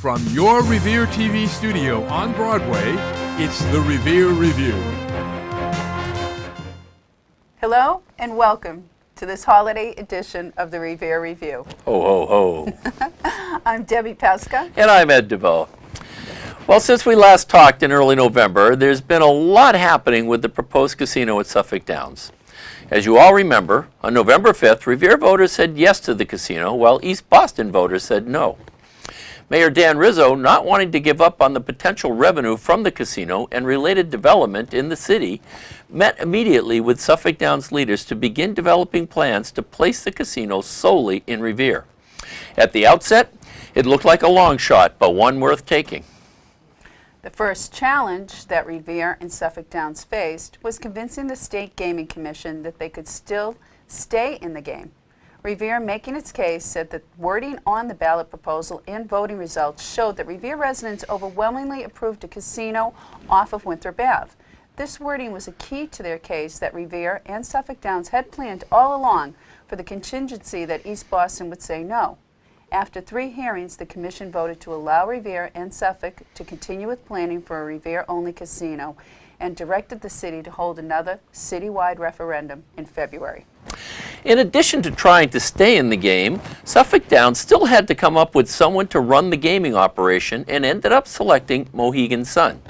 From your Revere TV studio on Broadway, it's the Revere Review. Hello and welcome to this holiday edition of the Revere Review. Ho, ho, ho. I'm Debbie Pesca. And I'm Ed DeVoe. Well, since we last talked in early November, there's been a lot happening with the proposed casino at Suffolk Downs. As you all remember, on November 5th, Revere voters said yes to the casino, while East Boston voters said no. Mayor Dan Rizzo, not wanting to give up on the potential revenue from the casino and related development in the city, met immediately with Suffolk Downs leaders to begin developing plans to place the casino solely in Revere. At the outset, it looked like a long shot, but one worth taking. The first challenge that Revere and Suffolk Downs faced was convincing the State Gaming Commission that they could still stay in the game. Revere, making its case, said that wording on the ballot proposal and voting results showed that Revere residents overwhelmingly approved a casino off of Winthrop Ave. This wording was a key to their case that Revere and Suffolk Downs had planned all along for the contingency that East Boston would say no. After 3 hearings, the Commission voted to allow Revere and Suffolk to continue with planning for a Revere-only casino and directed the city to hold another citywide referendum in February. In addition to trying to stay in the game, Suffolk Downs still had to come up with someone to run the gaming operation and ended up selecting Mohegan's son.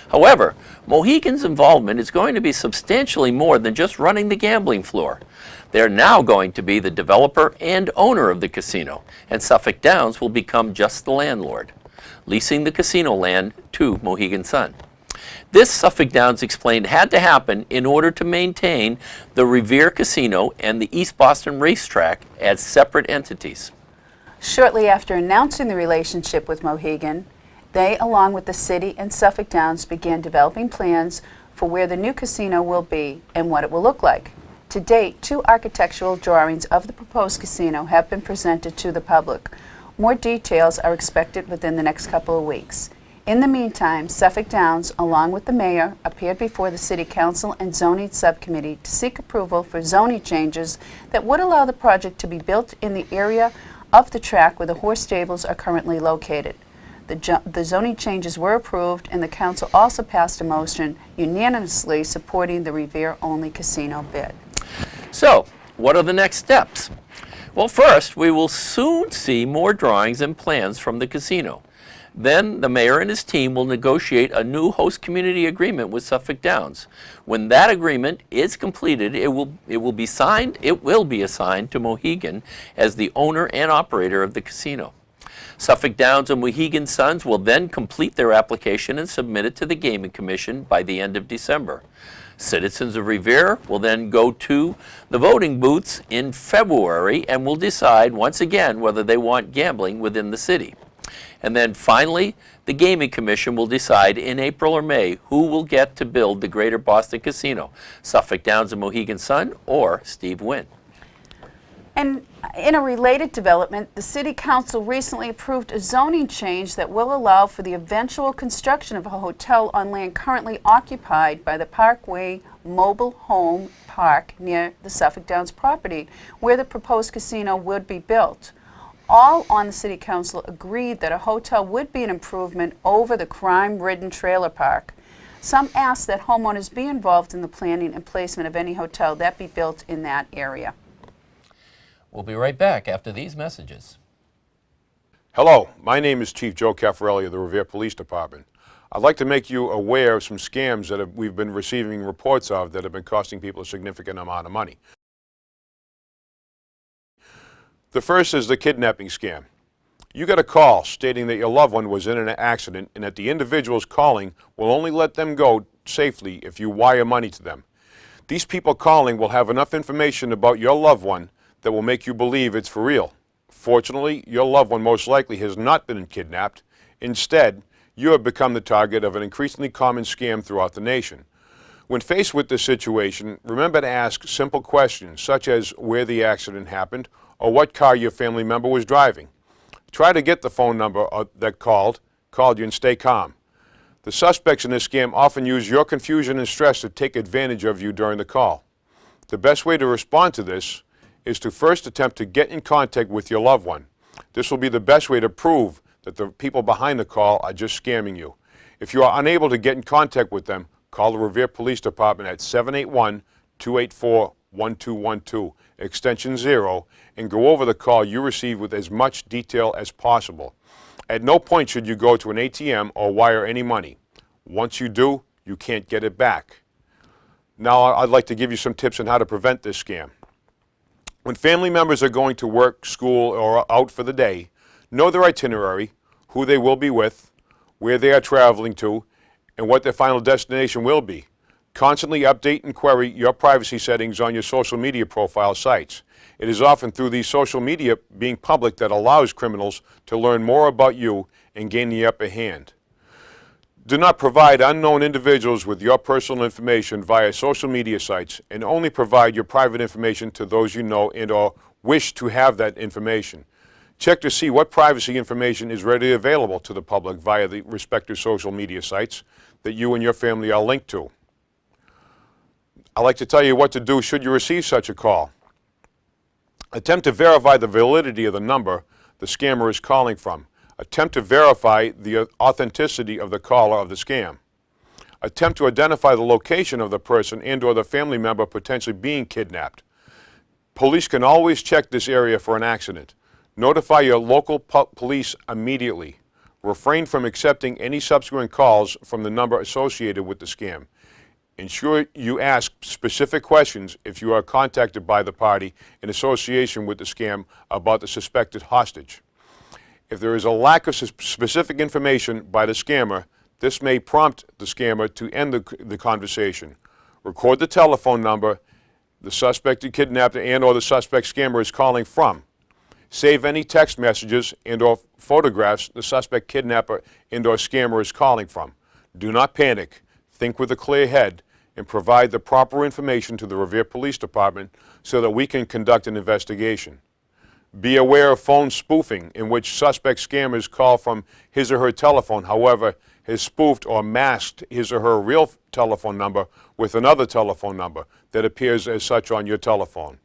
However, Mohegan's involvement is going to be substantially more than just running the gambling floor. They're now going to be the developer and owner of the casino, and Suffolk Downs will become just the landlord, leasing the casino land to Mohegan's son. This, Suffolk Downs explained, had to happen in order to maintain the Revere Casino and the East Boston Racetrack as separate entities. Shortly after announcing the relationship with Mohegan, they, along with the city and Suffolk Downs, began developing plans for where the new casino will be and what it will look like. To date, 2 architectural drawings of the proposed casino have been presented to the public. More details are expected within the next couple of weeks. In the meantime, Suffolk Downs, along with the mayor, appeared before the City Council and Zoning Subcommittee to seek approval for zoning changes that would allow the project to be built in the area of the track where the horse stables are currently located. The zoning changes were approved, and the council also passed a motion unanimously supporting the Revere-only casino bid. So, what are the next steps? Well, first, we will soon see more drawings and plans from the casino. Then the mayor and his team will negotiate a new host community agreement with Suffolk Downs. When that agreement is completed, it will be assigned to Mohegan as the owner and operator of the casino. Suffolk Downs and Mohegan Sons will then complete their application and submit it to the Gaming Commission by the end of December. Citizens of Revere will then go to the voting booths in February and will decide once again whether they want gambling within the city. And then finally, the Gaming Commission will decide in April or May who will get to build the Greater Boston Casino, Suffolk Downs and Mohegan Sun or Steve Wynn. And in a related development, the City Council recently approved a zoning change that will allow for the eventual construction of a hotel on land currently occupied by the Parkway Mobile Home Park near the Suffolk Downs property, where the proposed casino would be built. All on the City Council agreed that a hotel would be an improvement over the crime-ridden trailer park. Some asked that homeowners be involved in the planning and placement of any hotel that be built in that area. We'll be right back after these messages. Hello, my name is Chief Joe Caffarelli of the Revere Police Department. I'd like to make you aware of some scams that we've been receiving reports of that have been costing people a significant amount of money. The first is the kidnapping scam. You get a call stating that your loved one was in an accident and that the individuals calling will only let them go safely if you wire money to them. These people calling will have enough information about your loved one that will make you believe it's for real. Fortunately, your loved one most likely has not been kidnapped. Instead, you have become the target of an increasingly common scam throughout the nation. When faced with this situation, remember to ask simple questions such as where the accident happened or what car your family member was driving. Try to get the phone number that called you and stay calm. The suspects in this scam often use your confusion and stress to take advantage of you during the call. The best way to respond to this is to first attempt to get in contact with your loved one. This will be the best way to prove that the people behind the call are just scamming you. If you are unable to get in contact with them, call the Revere Police Department at 781-284-1212, extension 0, and go over the call you received with as much detail as possible. At no point should you go to an ATM or wire any money. Once you do, you can't get it back. Now I'd like to give you some tips on how to prevent this scam. When family members are going to work, school, or out for the day, know their itinerary, who they will be with, where they are traveling to, and what their final destination will be. Constantly update and query your privacy settings on your social media profile sites. It is often through these social media being public that allows criminals to learn more about you and gain the upper hand. Do not provide unknown individuals with your personal information via social media sites, and only provide your private information to those you know and or wish to have that information. Check to see what privacy information is readily available to the public via the respective social media sites that you and your family are linked to. I'd like to tell you what to do should you receive such a call. Attempt to verify the validity of the number the scammer is calling from. Attempt to verify the authenticity of the caller of the scam. Attempt to identify the location of the person and or the family member potentially being kidnapped. Police can always check this area for an accident. Notify your local police immediately. Refrain from accepting any subsequent calls from the number associated with the scam. Ensure you ask specific questions if you are contacted by the party in association with the scam about the suspected hostage. If there is a lack of specific information by the scammer, this may prompt the scammer to end the conversation. Record the telephone number the suspected kidnapper and or the suspect scammer is calling from. Save any text messages and or photographs the suspect kidnapper and or scammer is calling from. Do not panic. Think with a clear head and provide the proper information to the Revere Police Department so that we can conduct an investigation. Be aware of phone spoofing, in which suspect scammers call from his or her telephone, however, has spoofed or masked his or her real telephone number with another telephone number that appears as such on your telephone.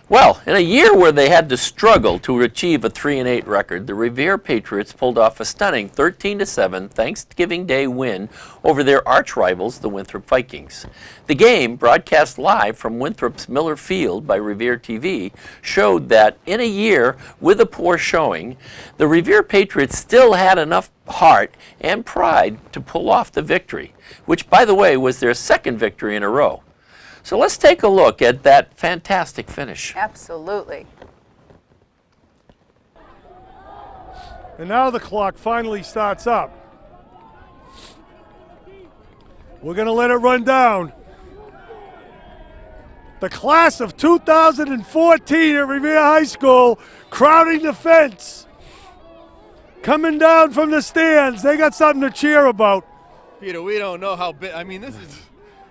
Well, in a year where they had to struggle to achieve a 3-8 record, the Revere Patriots pulled off a stunning 13-7 Thanksgiving Day win over their arch rivals, the Winthrop Vikings. The game, broadcast live from Winthrop's Miller Field by Revere TV, showed that in a year with a poor showing, the Revere Patriots still had enough heart and pride to pull off the victory, which, by the way, was their second victory in a row. So let's take a look at that fantastic finish. Absolutely. And now the clock finally starts up. We're going to let it run down. The class of 2014 at Revere High School crowding the fence. Coming down from the stands. They got something to cheer about. Peter, we don't know how big. I mean, this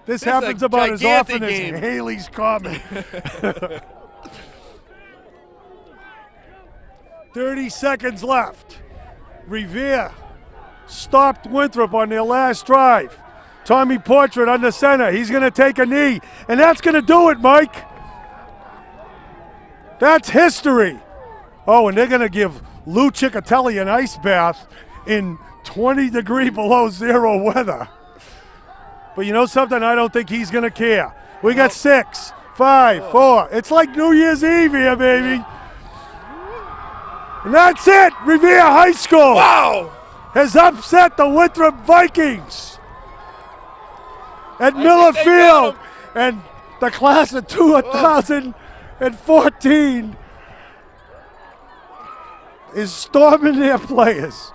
This happens about as often game. as Haley's Common. 30 seconds left. Revere stopped Winthrop on their last drive. Tommy Portrait under center. He's going to take a knee, and that's going to do it, Mike. That's history. Oh, and they're going to give Lou Ciccatelli an ice bath in 20-degree below zero weather. But you know something? I don't think he's going to care. We got 6, 5, 4. It's like New Year's Eve here, baby. And that's it. Revere High School has upset the Winthrop Vikings at Miller Field. And the class of 2014 is storming their players.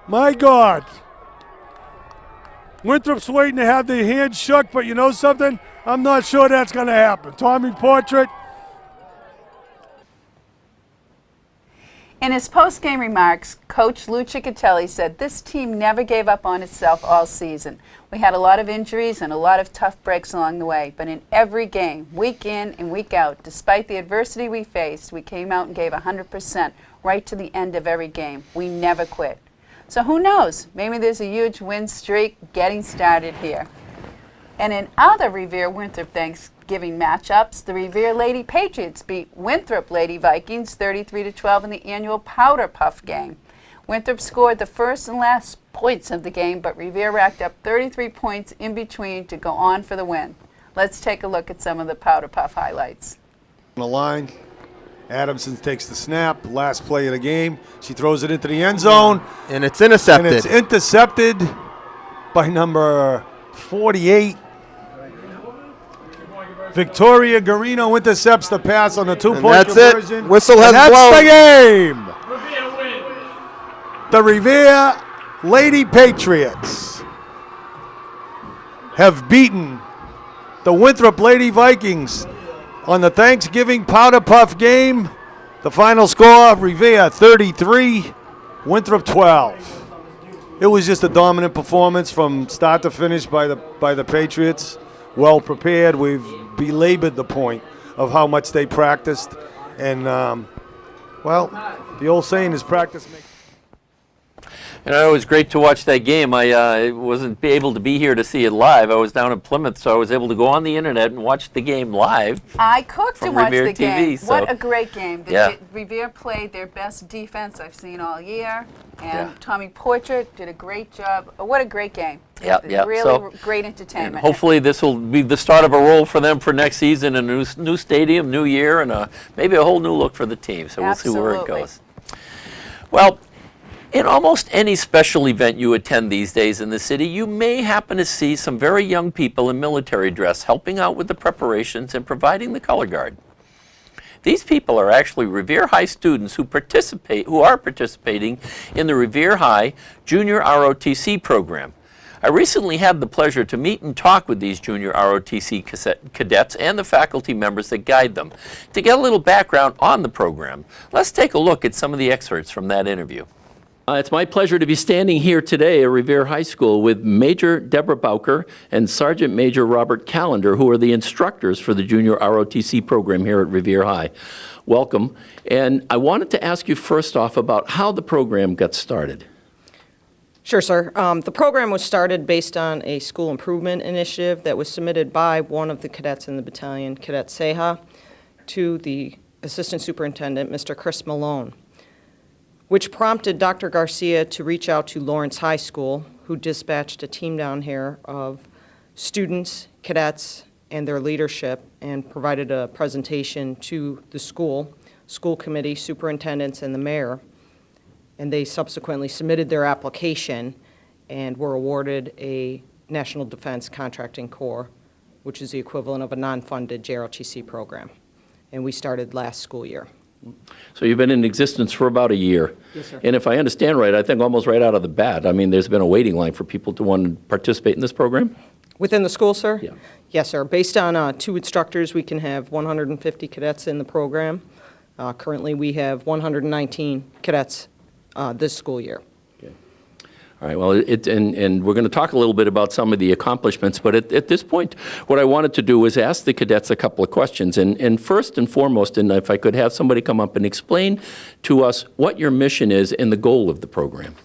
My God. Winthrop's waiting to have their hands shook, but you know something? I'm not sure that's going to happen. Tommy Portrait. In his post-game remarks, Coach Lou Ciccatelli said this team never gave up on itself all season. We had a lot of injuries and a lot of tough breaks along the way, but in every game, week in and week out, despite the adversity we faced, we came out and gave 100% right to the end of every game. We never quit. So who knows? Maybe there's a huge win streak getting started here. And in other Revere-Winthrop Thanksgiving matchups, the Revere Lady Patriots beat Winthrop Lady Vikings 33-12 in the annual Powder Puff game. Winthrop scored the first and last points of the game, but Revere racked up 33 points in between to go on for the win. Let's take a look at some of the Powder Puff highlights. On the line, Adamson takes the snap, last play of the game. She throws it into the end zone. And it's intercepted. And it's intercepted by number 48. Victoria Garino intercepts the pass on the two-point conversion. It. Whistle has and blown. That's the game. The Revere Lady Patriots have beaten the Winthrop Lady Vikings on the Thanksgiving Powder Puff game. The final score, Revere 33, Winthrop 12. It was just a dominant performance from start to finish by the Patriots. Well prepared. We've belabored the point of how much they practiced. And, well, the old saying is practice makes. And it was great to watch that game. I wasn't able to be here to see it live. I was down in Plymouth, so I was able to go on the internet and watch the game live. I cooked and watched Revere the game. TV, so. What a great game. Yeah. Revere played their best defense I've seen all year, and Yeah. Tommy Portrait did a great job. What a great game. Yeah, yeah. Really So, great and entertainment. hopefully this will be the start of a roll for them for next season, a new stadium, new year, and maybe a whole new look for the team. So we'll see where it Absolutely. goes. Well, in almost any special event you attend these days in the city, you may happen to see some very young people in military dress helping out with the preparations and providing the color guard. These people are actually Revere High students who are participating in the Revere High Junior ROTC program. I recently had the pleasure to meet and talk with these junior ROTC cadets and the faculty members that guide them to get a little background on the program. Let's take a look at some of the excerpts from that interview. It's my pleasure to be standing here today at Revere High School with Major Deborah Bowker and Sergeant Major Robert Callender, who are the instructors for the Junior ROTC program here at Revere High. Welcome. And I wanted to ask you first off about how the program got started. Sure, sir. The program was started based on a school improvement initiative that was submitted by one of the cadets in the battalion, Cadet Seha, to the Assistant Superintendent, Mr. Chris Malone, which prompted Dr. Garcia to reach out to Lawrence High School, who dispatched a team down here of students, cadets, and their leadership, and provided a presentation to the school committee, superintendents, and the mayor. And they subsequently submitted their application and were awarded a National Defense Contracting Corps, which is the equivalent of a non-funded JROTC program. And we started last school year. So you've been in existence for about a year. Yes, sir. And if I understand right, I think almost right out of the bat, I mean, there's been a waiting line for people to want to participate in this program? Within the school, sir? Yeah. Yes, sir. Based on 2 instructors, we can have 150 cadets in the program. Currently, we have 119 cadets this school year. All right, well, and we're going to talk a little bit about some of the accomplishments, but at this point, what I wanted to do is ask the cadets a couple of questions. And first and foremost, and if I could have somebody come up and explain to us what your mission is and the goal of the program.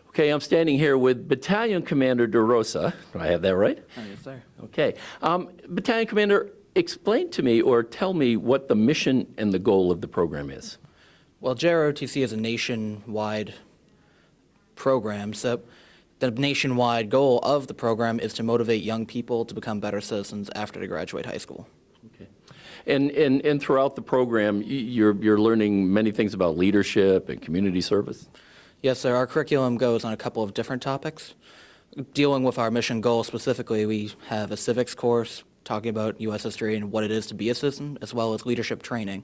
Okay, I'm standing here with Battalion Commander DeRosa. Do I have that right? Yes, sir. Okay. Battalion Commander, explain to me or tell me what the mission and the goal of the program is. Well, JROTC is a nationwide program, so the nationwide goal of the program is to motivate young people to become better citizens after they graduate high school. Okay. And throughout the program, you're learning many things about leadership and community service? Yes, sir. Our curriculum goes on a couple of different topics. Dealing with our mission goal specifically, we have a civics course talking about U.S. history and what it is to be a citizen, as well as leadership training.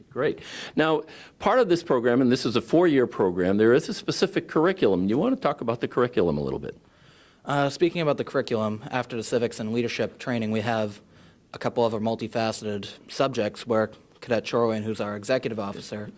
Great. Now, part of this program, and this is a 4-year program, there is a specific curriculum. You want to talk about the curriculum a little bit? Speaking about the curriculum, after the civics and leadership training, we have a couple of our multifaceted subjects where Cadet Chorlian, who's our executive officer,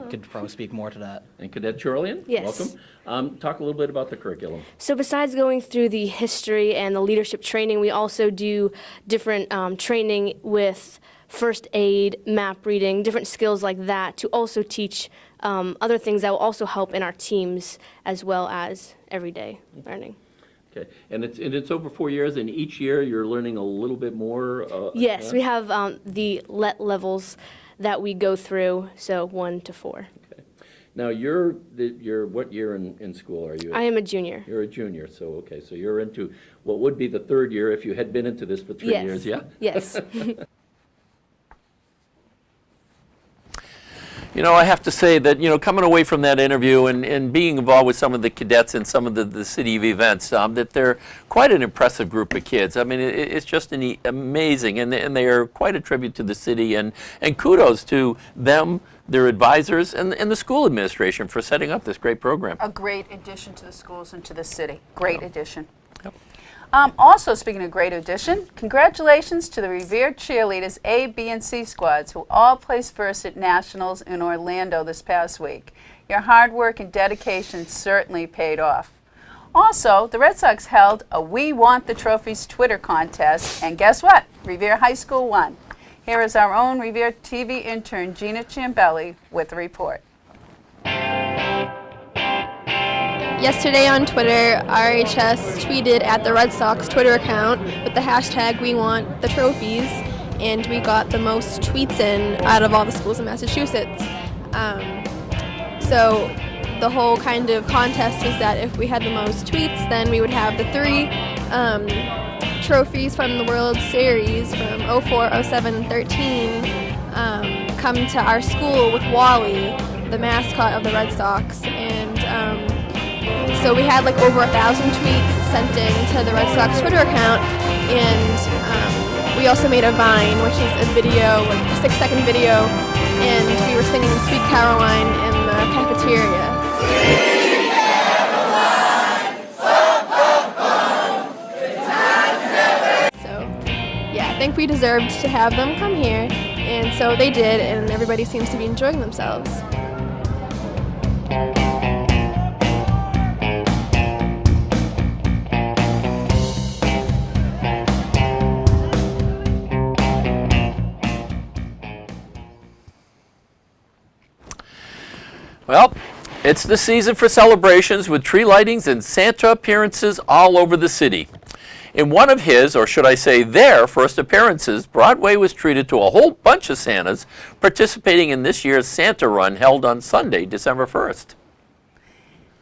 could probably speak more to that. And Cadet Chorlian? Yes. Welcome. Talk a little bit about the curriculum. So besides going through the history and the leadership training, we also do different training with first aid, map reading, different skills like that to also teach other things that will also help in our teams as well as everyday learning. Okay, and it's over 4 years, and each year you're learning a little bit more? Yes, we have the LET levels that we go through, so 1 to 4. Okay. Now, you're what year in school are you? I am a junior. You're a junior, so, okay, so you're into what would be the 3rd year if you had been into this for 3 Yes. years, yeah? Yes. You know, I have to say that, you know, coming away from that interview and being involved with some of the cadets in some of the city events, that they're quite an impressive group of kids. I mean, it's just amazing, and they are quite a tribute to the city, and kudos to them, their advisors, and the school administration for setting up this great program. A great addition to the schools and to the city. Great addition. Yep. Also, speaking of great addition, congratulations to the revered cheerleaders A, B, and C squads who all placed first at Nationals in Orlando this past week. Your hard work and dedication certainly paid off. Also, the Red Sox held a We Want the Trophies Twitter contest, and guess what? Revere High School won. Here is our own Revere TV intern, Gina Ciambelli, with the report. Yesterday on Twitter, RHS tweeted at the Red Sox Twitter account with the hashtag We Want the Trophies, and we got the most tweets in out of all the schools in Massachusetts. So the whole kind of contest is that if we had the most tweets, then we would have the 3 trophies from the World Series from 04, 07, and 13 come to our school with Wally, the mascot of the Red Sox. And so we had like over 1,000 tweets sent in to the Red Sox Twitter account, and we also made a Vine, which is a video, like a 6-second video, and we were singing Sweet Caroline in the cafeteria. Sweet Caroline, so yeah, I think we deserved to have them come here, and so they did, and everybody seems to be enjoying themselves. Well, it's the season for celebrations with tree lightings and Santa appearances all over the city. In one of his, or should I say their, first appearances, Broadway was treated to a whole bunch of Santas participating in this year's Santa Run held on Sunday, December 1st.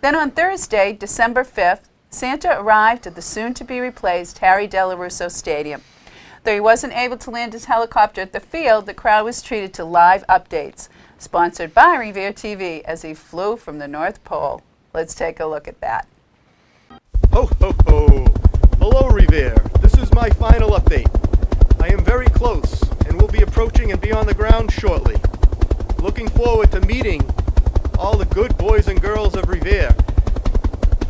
Then on Thursday, December 5th, Santa arrived at the soon-to-be-replaced Harry Delarusso Stadium. Though he wasn't able to land his helicopter at the field, the crowd was treated to live updates, sponsored by Revere TV, as he flew from the North Pole. Let's take a look at that. Ho, ho, ho. Hello, Revere. This is my final update. I am very close and will be approaching and be on the ground shortly. Looking forward to meeting all the good boys and girls of Revere,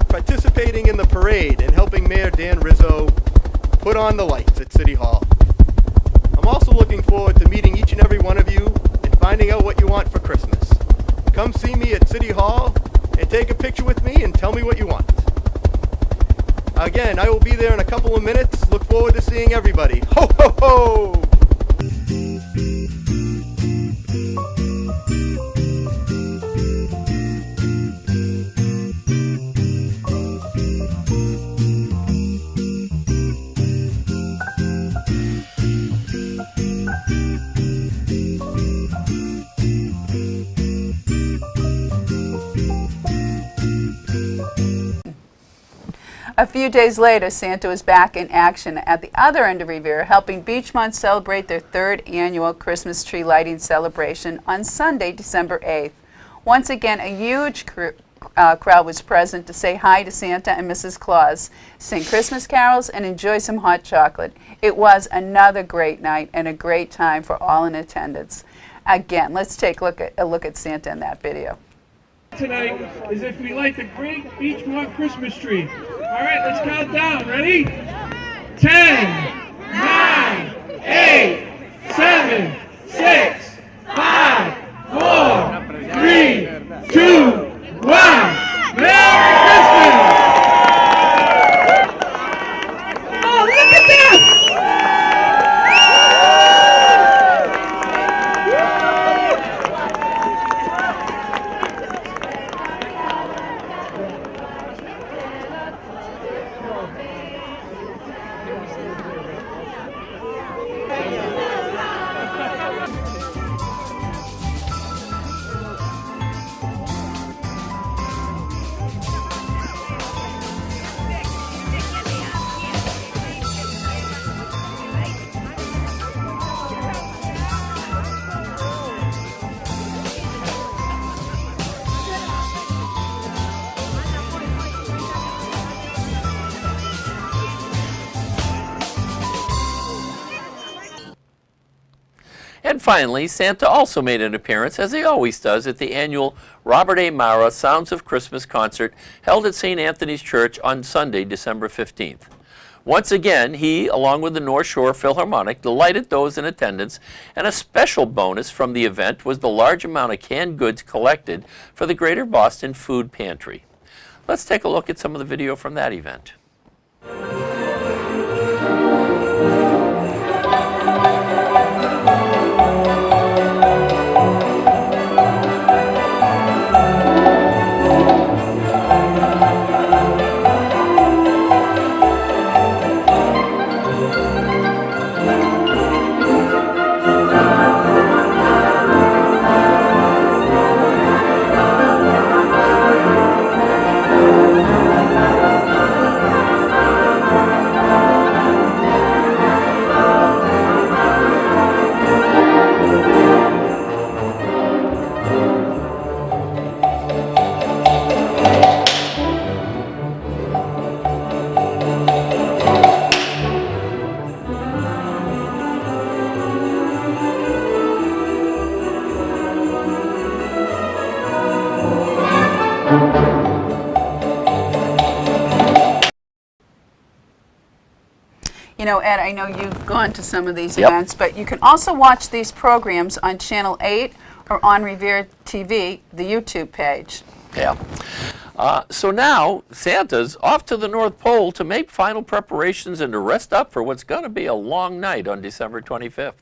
participating in the parade and helping Mayor Dan Rizzo put on the lights at City Hall. I'm also looking forward to meeting each and every one of you and finding out what you want for Christmas. Come see me at City Hall and take a picture with me and tell me what you want. Again, I will be there in a couple of minutes. Look forward to seeing everybody. Ho, ho, ho! A few days later, Santa was back in action at the other end of Revere, helping Beachmont celebrate their 3rd annual Christmas tree lighting celebration on Sunday, December 8th. Once again, a huge crowd was present to say hi to Santa and Mrs. Claus, sing Christmas carols, and enjoy some hot chocolate. It was another great night and a great time for all in attendance. Again, let's take a look at Santa in that video. Tonight is if we light the great Beachmont Christmas tree. All right, let's count down. Ready? 10, 9, 8, 7, 6, 5, 4, 3, 2, 1. Merry Christmas! Oh, look at this! And finally, Santa also made an appearance, as he always does, at the annual Robert A. Mara Sounds of Christmas concert held at St. Anthony's Church on Sunday, December 15th. Once again, he, along with the North Shore Philharmonic, delighted those in attendance, and a special bonus from the event was the large amount of canned goods collected for the Greater Boston Food Pantry. Let's take a look at some of the video from that event. You know, Ed, I know you've gone to some of these Yep. events, but you can also watch these programs on Channel 8 or on Revere TV, the YouTube page. Yeah. So now, Santa's off to the North Pole to make final preparations and to rest up for what's going to be a long night on December 25th.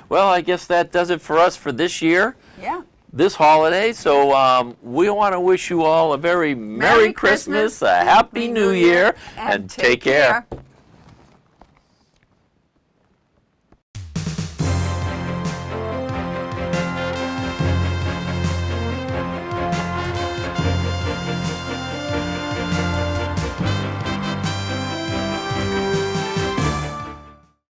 Well, I guess that does it for us for this year, Yeah. this holiday. So we want to wish you all a very Merry Christmas, a Happy New Year, and take care.